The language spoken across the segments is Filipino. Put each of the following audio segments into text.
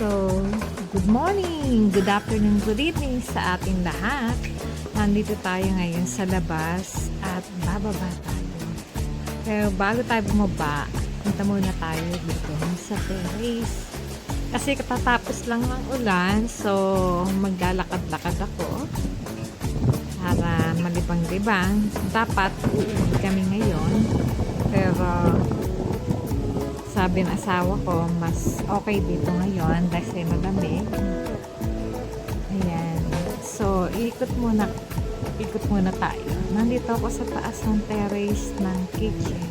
So, good morning, good afternoon, good evening sa ating lahat. Nandito tayo ngayon sa labas at bababa tayo. Pero bago tayo bumaba, punta muna tayo dito sa terrace. Kasi katatapos lang ng ulan, so maglalakad-lakad ako para malibang-libang. Dapat uuwi kami ngayon, pero sabi ng asawa ko, mas okay dito ngayon kasi malamig. Ayan. So, ikot muna tayo. Nandito ako sa taas ng terrace ng kitchen.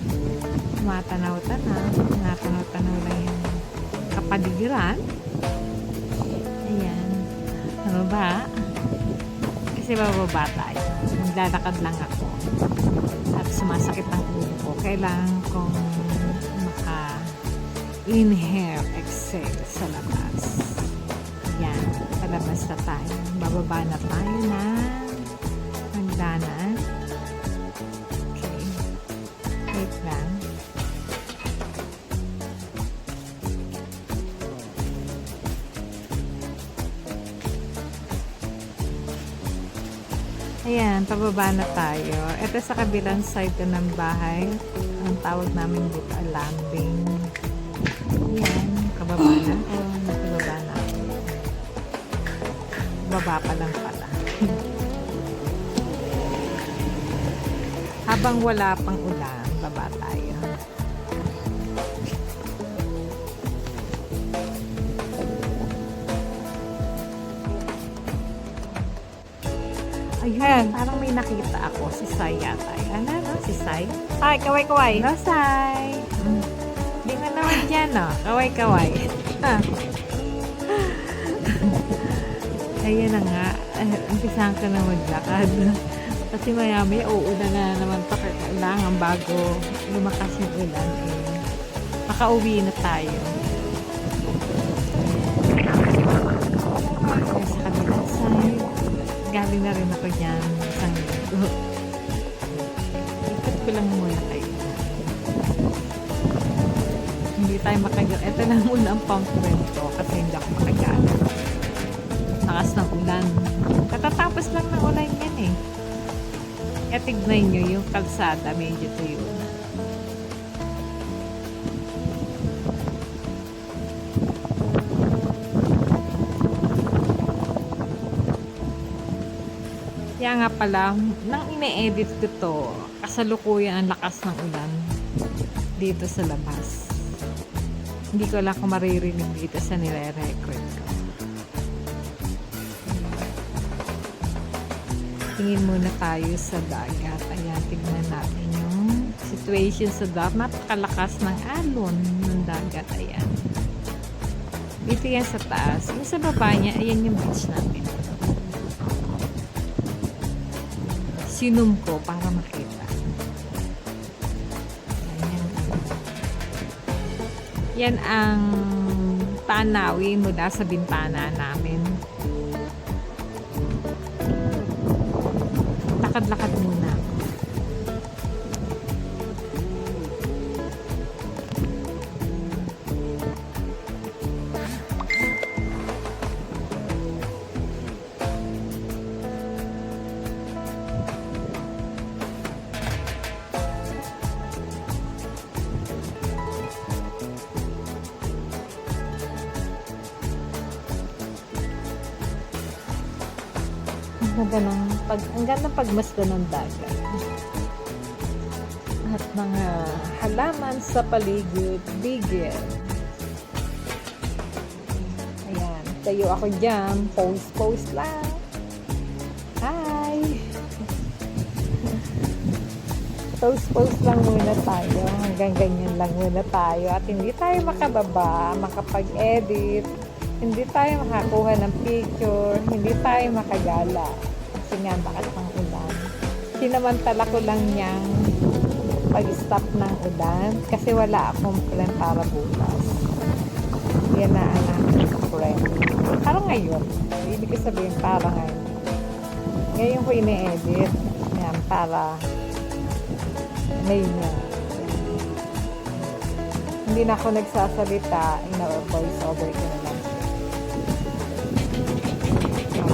Tumatanaw-tanaw lang yung kapaligiran. Ayan. Ano ba? Kasi bababa tayo. Maglalakad lang ako. At sumasakit ang ulo ko. Kailangan kong inhale, exhale sa labas. Yan, palabas na tayo. Bababa na tayo na hagdanan. Okay. Wait lang. Ayan, pababa na tayo. Ito sa kabilang side ng bahay. Ang tawag namin dito, landing. Ayan, kababa na ako. Nakababa na ako. Baba pa lang pala. Habang wala pang ulan, baba tayo. Ayun, parang may nakita ako. Si Sai yata. Ano? Si Sai? Ay, kaway-kaway. Hello, Sai. Hindi na naman dyan, no? Kaway-kaway. Ayan na nga. Umpisahan ka na maglakad. Kasi maya-maya uulan na naman pa. Kailangan bago lumakas yung ulan. Makauwi na tayo. Ayan. Sa kabilang side. Galing na rin ako dyan. Isang linggo. Ikot ko lang muna kayo. Hindi tayo makagala. Ito na muna ang pump ko kasi hindi ako makagala. Lakas ng ulan. Katatapos lang ng ulan yan eh. Kaya tignan nyo yung kalsada. Medyo tuyo na. Kaya nga pala, nang ine-edit ko to, kasalukuyan ang lakas ng ulan dito sa labas. Hindi ko lang kung maririnig dito sa nire-record ko. Tingin muna tayo sa dagat. Ayan, tignan natin yung situation sa dagat. Napakalakas ng alon ng dagat. Ayan. Dito yan sa taas. Yung sa baba niya, ayan yung beach natin. Sinum ko para makita. Yan ang tanawin mula sa bintana namin. Lakad-lakad muna. Ang ganda ng pagmasdan ng dagat. At mga halaman sa paligid, bigil. Ayan, tayo ako dyan, pose lang. Hi! Pose lang muna tayo, hanggang ganyan lang muna tayo. At hindi tayo makababa, makapag-edit, hindi tayo makakuha ng picture, hindi tayo makagala. Kasi nga bakas ng ulan. Sinamantala ko lang niyang pag-stop ng ulan kasi wala akong plan para bukas. Yan na ang aking friend. Parang ngayon. Ibig ko sabihin parang ngayon. Ngayon ko ine-edit. Yan, para ngayon yan. Hindi na ako nagsasalita. Ina-voice over ko na lang.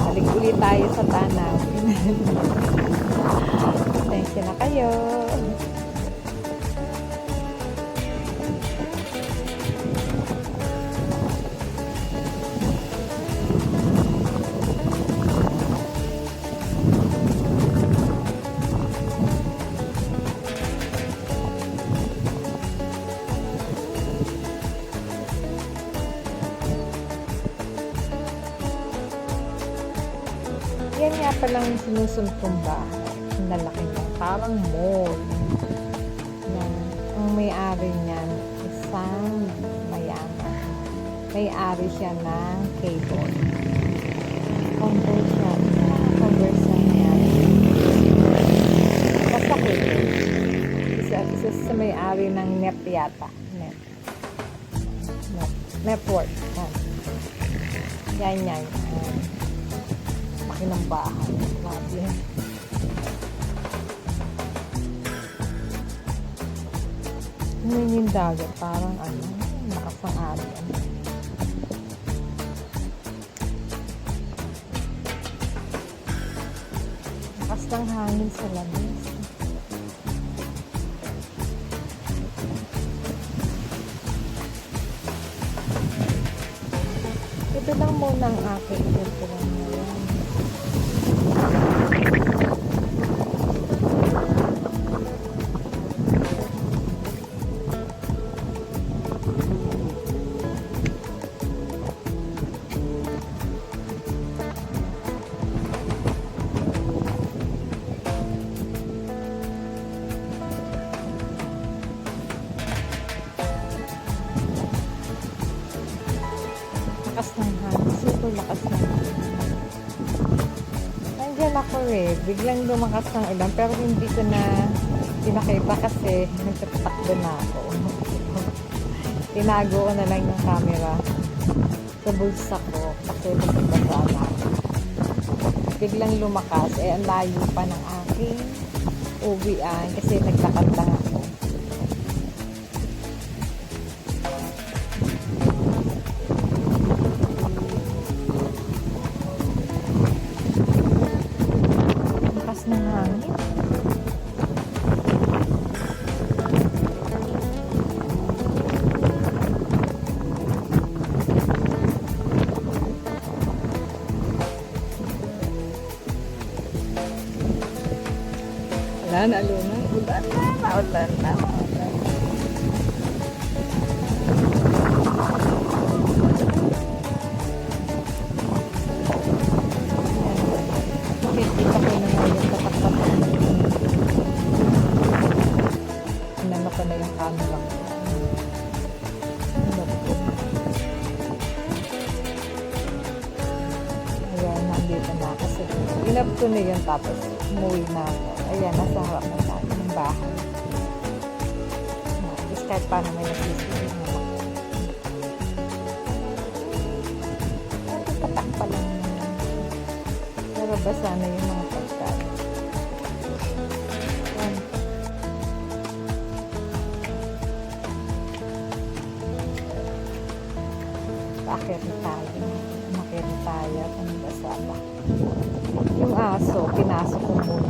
Balik ulit tayo sa tanaw. Pasensya na kayo. Yan nga palang sinusunod kong bahay. Ang lalaki niya. Parang mall. Yan. Ang may-ari niyan, isang mayaman. May-ari siya ng cable. Conversion. Conversion yan. Basta cable. Isa sa may-ari ng net yata. Network. Yan. Yan. Ng bahay. Grabe. Yung dagat, parang nakasang-ari. Lakas ng hangin sa labas. Ito lang muna ang aking ito lang ngayon. Lakas ng hangin. Super lakas ng hangin. Nandiyan ako biglang lumakas ng ulan pero hindi ko na pinakita kasi nagtatakbo na ako. Tinago ko na lang yung camera sa bulsa ko kasi basa na ako. Biglang lumakas, ang layo pa ng aking uwian kasi naglakad lang ako. Lakas ng hangin. Wala na, Luna. Ulan na. Kita ko na nga yung tatak-tatak. Inano ko na yung camera ko. Ayan, nandito na kasi inap ko na yun tapos umuwi na ako. Ayan, nasa harap na sa akin yung bahay. Tapos kahit paano may nagsisili na ako. Patak pa lang. Pero basa na yung mga pagkain. Ayan. Bakit tayo? Umakit tayo at ang basa ba? Yung aso, pinasok ko muna.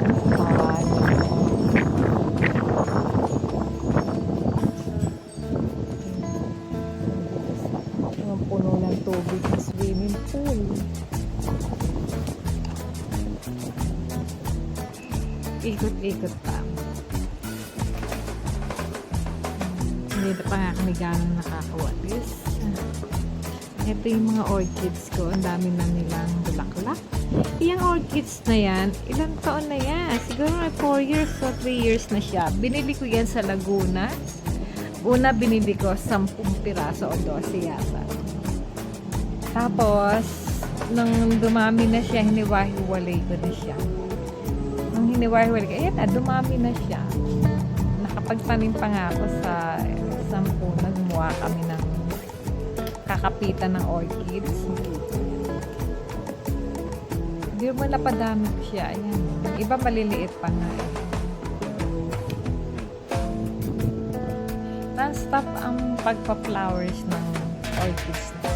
Yung puno ng tubig ng swimming pool. Ikot-ikot pa. Hindi pa nga kami ganong nakakawalis. Ito yung mga orchids ko. Ang dami na nilang bulaklak. Yung orchids na yan, ilang taon na yan? Siguro may 4 years o 3 years na siya. Binili ko yan sa Laguna. Una binili ko 10 piraso o 12 yata. Tapos, nung dumami na siya, hiniwahiwalay ko na siya. Nung hiniwahiwalay ko, ayan na, dumami na siya. Nakapagtanim pa nga ako sa 10. Nagmuha kami ng kakapitan ng orchids. Hindi mo napadami ko siya. Ayan. Iba maliliit pa nga. Non-stop ang pagpa-flowers ng orchids na.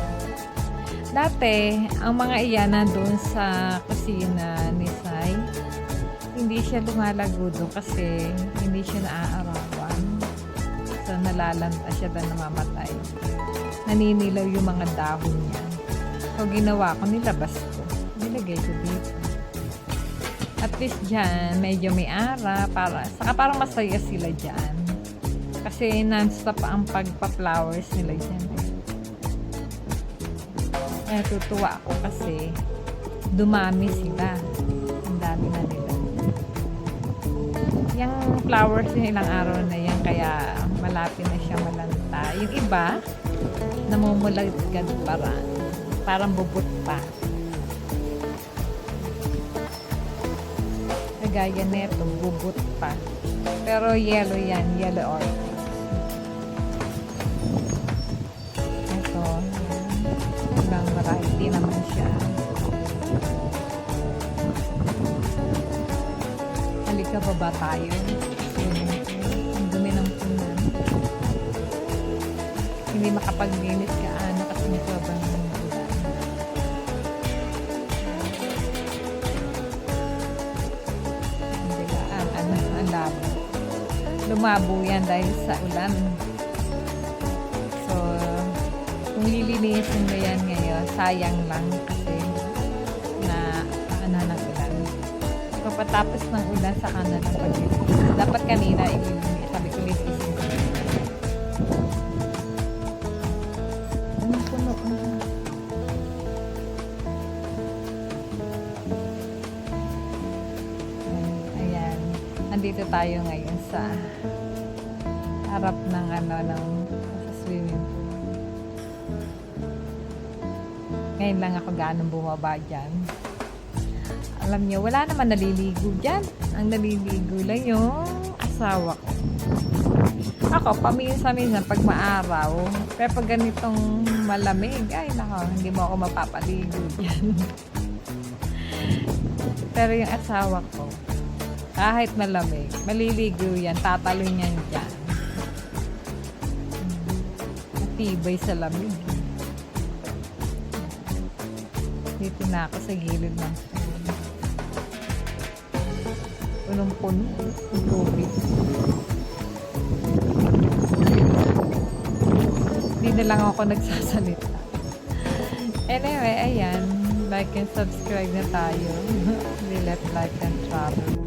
Dati, ang mga iyan nandun sa kusina ni Sai, hindi siya lumalago doon kasi hindi siya naaarawan. So, nalalanta siya na namamatay. Naninilaw yung mga dahon niya. So, ginawa ko, nilabas ko. Nilagay ko dito. At least dyan, medyo may ara. Saka parang masaya sila dyan. Kasi non-stop ang pagpa-flowers nila dyan. Kaya tutuwa ako kasi dumami sila. Ang dami na nila. Yung flowers yung ilang araw na yan, kaya malapit na siya malanta. Yung iba, namumulagad parang bubot pa. Kagaya neto, bubot pa. Pero yellow yan, yellow orchid. Ito, ibang variety naman siya. Halika baba tayo. Ang dumi ng punan. Hindi makapaglinis ka kasi may sobrang ulan. Ang labo. Lumabo yan dahil sa ulan. So, kung lilinisin mo yan ngayon, sayang lang kasi ng ulan. Kapatapos ng ulan, saka na lang paglilinis. Dapat kanina, sabi ko linisin ko. Puno. Ayan. Andito tayo ngayon sa harap ng sa swimming pool. Ngayon lang ako ganong bumaba dyan. Alam niyo, wala naman naliligo dyan. Ang naliligo lang yung asawa ko. Ako, paminsan-minsan pag maaraw, pero pag ganitong malamig, ay nako, hindi mo ako mapapaligo dyan. Pero yung asawa ko, kahit malamig, maliligo yan, tatalon yan dyan. Matibay sa lamig. Dito na ako sa gilid ng punong-puno ng tubig. Hindi na lang ako nagsasalita. Anyway, ayan. Like and subscribe na tayo. Lilet Life and Travel.